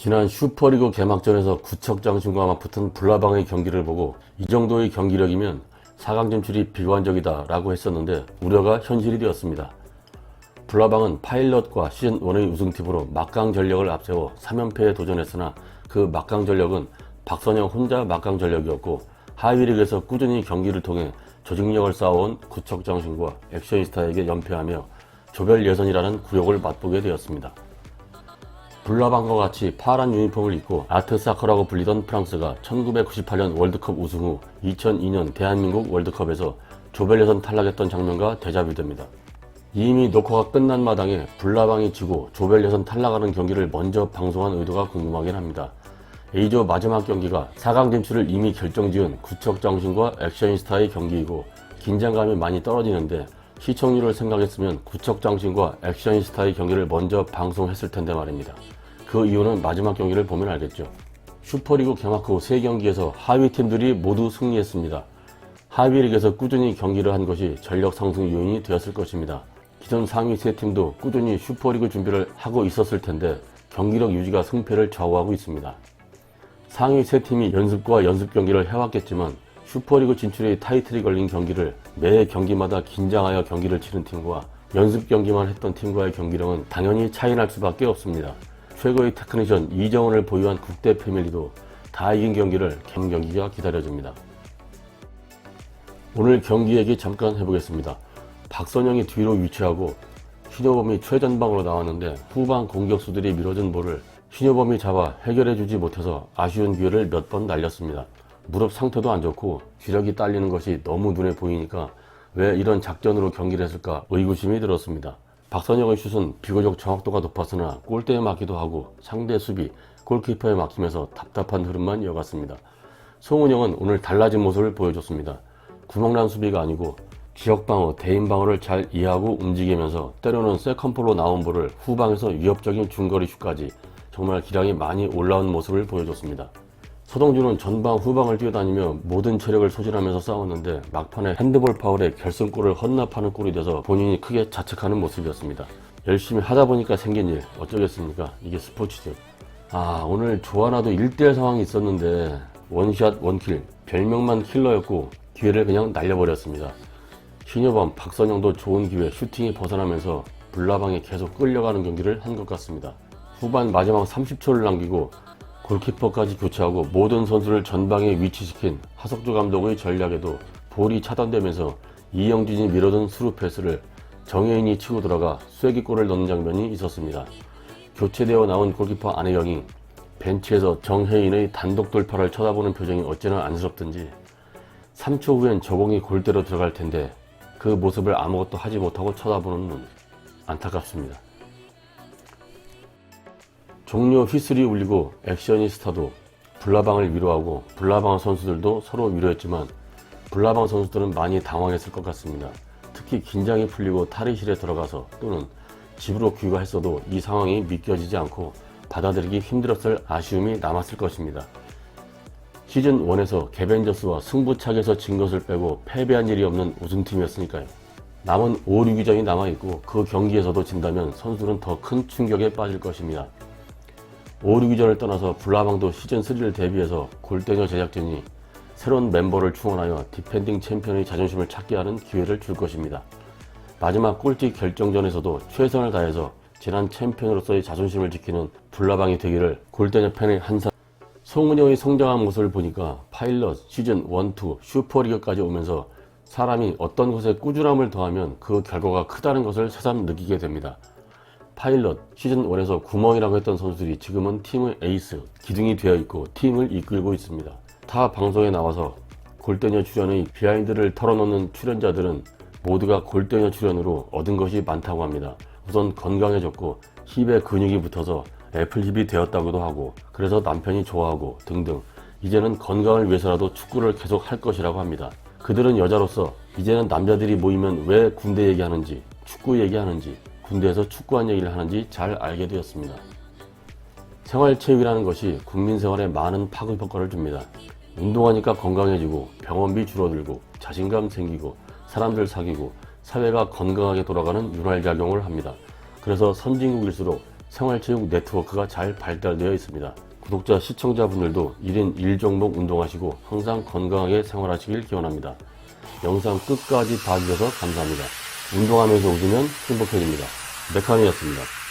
지난 슈퍼리그 개막전에서 구척장신과 맞붙은 불나방의 경기를 보고 이 정도의 경기력이면 4강 진출이 비관적이다 라고 했었는데 우려가 현실이 되었습니다. 불나방은 파일럿과 시즌1의 우승팀으로 막강 전력을 앞세워 3연패에 도전했으나 그 막강 전력은 박선영 혼자 막강 전력이었고 하위리그에서 꾸준히 경기를 통해 조직력을 쌓아온 구척장신과 액션이스타에게 연패하며 조별 예선이라는 굴욕을 맛보게 되었습니다. 불나방과 같이 파란 유니폼을 입고 아트사커라고 불리던 프랑스가 1998년 월드컵 우승 후 2002년 대한민국 월드컵에서 조별 예선 탈락했던 장면과 대자뷰됩니다. 이미 녹화가 끝난 마당에 불나방이 지고 조별 예선 탈락하는 경기를 먼저 방송한 의도가 궁금하긴 합니다. A조 마지막 경기가 4강 진출을 이미 결정지은 구척장신과 액션이스타의 경기이고 긴장감이 많이 떨어지는데 시청률을 생각했으면 구척장신과 액션이스타의 경기를 먼저 방송했을 텐데 말입니다. 그 이유는 마지막 경기를 보면 알겠죠. 슈퍼리그 개막 후 3경기에서 하위 팀들이 모두 승리했습니다. 하위리그에서 꾸준히 경기를 한 것이 전력 상승 요인이 되었을 것입니다. 기존 상위 3팀도 꾸준히 슈퍼리그 준비를 하고 있었을 텐데 경기력 유지가 승패를 좌우하고 있습니다. 상위 3팀이 연습과 연습 경기를 해왔겠지만 슈퍼리그 진출의 타이틀이 걸린 경기를 매 경기마다 긴장하여 경기를 치른 팀과 연습 경기만 했던 팀과의 경기력은 당연히 차이날 수밖에 없습니다. 최고의 테크니션 이정훈을 보유한 국대 패밀리도 다 이긴 경기를 경기가 기다려집니다. 오늘 경기 얘기 잠깐 해보겠습니다. 박선영이 뒤로 위치하고 신효범이 최전방으로 나왔는데 후방 공격수들이 밀어준 볼을 신효범이 잡아 해결해주지 못해서 아쉬운 기회를 몇 번 날렸습니다. 무릎 상태도 안 좋고 기력이 딸리는 것이 너무 눈에 보이니까 왜 이런 작전으로 경기를 했을까 의구심이 들었습니다. 박선영의 슛은 비교적 정확도가 높았으나 골대에 맞기도 하고 상대 수비, 골키퍼에 막히면서 답답한 흐름만 이어갔습니다. 송은영은 오늘 달라진 모습을 보여줬습니다. 구멍난 수비가 아니고 지역방어, 대인방어를 잘 이해하고 움직이면서 때로는 세컨볼로 나온 볼을 후방에서 위협적인 중거리 슛까지 정말 기량이 많이 올라온 모습을 보여줬습니다. 서동주는 전방 후방을 뛰어다니며 모든 체력을 소진하면서 싸웠는데 막판에 핸드볼 파울에 결승골을 헌납하는 꼴이 돼서 본인이 크게 자책하는 모습이었습니다. 열심히 하다 보니까 생긴 일 어쩌겠습니까? 이게 스포츠죠. 오늘 조하나도 1대1 상황이 있었는데 원샷 원킬, 별명만 킬러였고 기회를 그냥 날려버렸습니다. 신효범, 박선영도 좋은 기회 슈팅이 벗어나면서 불나방에 계속 끌려가는 경기를 한 것 같습니다. 후반 마지막 30초를 남기고 골키퍼까지 교체하고 모든 선수를 전방에 위치시킨 하석조 감독의 전략에도 볼이 차단되면서 이영진이 밀어둔 스루 패스를 정혜인이 치고 들어가 쐐기골을 넣는 장면이 있었습니다. 교체되어 나온 골키퍼 안혜영이 벤치에서 정혜인의 단독 돌파를 쳐다보는 표정이 어찌나 안쓰럽든지 3초 후엔 저공이 골대로 들어갈 텐데 그 모습을 아무것도 하지 못하고 쳐다보는 눈, 안타깝습니다. 종료 휘슬이 울리고 액션이스타도 불나방을 위로하고 불나방 선수들도 서로 위로했지만 불나방 선수들은 많이 당황했을 것 같습니다. 특히 긴장이 풀리고 탈의실에 들어가서 또는 집으로 귀가했어도 이 상황이 믿겨지지 않고 받아들이기 힘들었을 아쉬움이 남았을 것입니다. 시즌1에서 개벤저스와 승부차기에서 진 것을 빼고 패배한 일이 없는 우승팀이었으니까요. 남은 5, 6위전이 남아있고 그 경기에서도 진다면 선수는 더 큰 충격에 빠질 것입니다. 5, 6위전을 떠나서 불나방도 시즌3를 대비해서 골대녀 제작진이 새로운 멤버를 충원하여 디펜딩 챔피언의 자존심을 찾게 하는 기회를 줄 것입니다. 마지막 꼴찌 결정전에서도 최선을 다해서 지난 챔피언으로서의 자존심을 지키는 불나방이 되기를 골대녀 팬의 한사. 송은영이 성장한 모습을 보니까 파일럿, 시즌 1, 2, 슈퍼리그까지 오면서 사람이 어떤 것에 꾸준함을 더하면 그 결과가 크다는 것을 새삼 느끼게 됩니다. 파일럿, 시즌1에서 구멍이라고 했던 선수들이 지금은 팀의 에이스, 기둥이 되어 있고 팀을 이끌고 있습니다. 타 방송에 나와서 골대녀 출연의 비하인드를 털어놓는 출연자들은 모두가 골대녀 출연으로 얻은 것이 많다고 합니다. 우선 건강해졌고 힙에 근육이 붙어서 애플힙이 되었다고도 하고 그래서 남편이 좋아하고 등등 이제는 건강을 위해서라도 축구를 계속 할 것이라고 합니다. 그들은 여자로서 이제는 남자들이 모이면 왜 군대 얘기하는지 축구 얘기하는지 군대에서 축구한 얘기를 하는지 잘 알게 되었습니다. 생활체육이라는 것이 국민생활에 많은 파급 효과를 줍니다. 운동하니까 건강해지고 병원비 줄어들고 자신감 생기고 사람들 사귀고 사회가 건강하게 돌아가는 윤활작용을 합니다. 그래서 선진국일수록 생활체육 네트워크가 잘 발달되어 있습니다. 구독자, 시청자분들도 1인 1종목 운동하시고 항상 건강하게 생활하시길 기원합니다. 영상 끝까지 봐주셔서 감사합니다. 운동하면서 웃으면 행복해집니다. 메카니였습니다.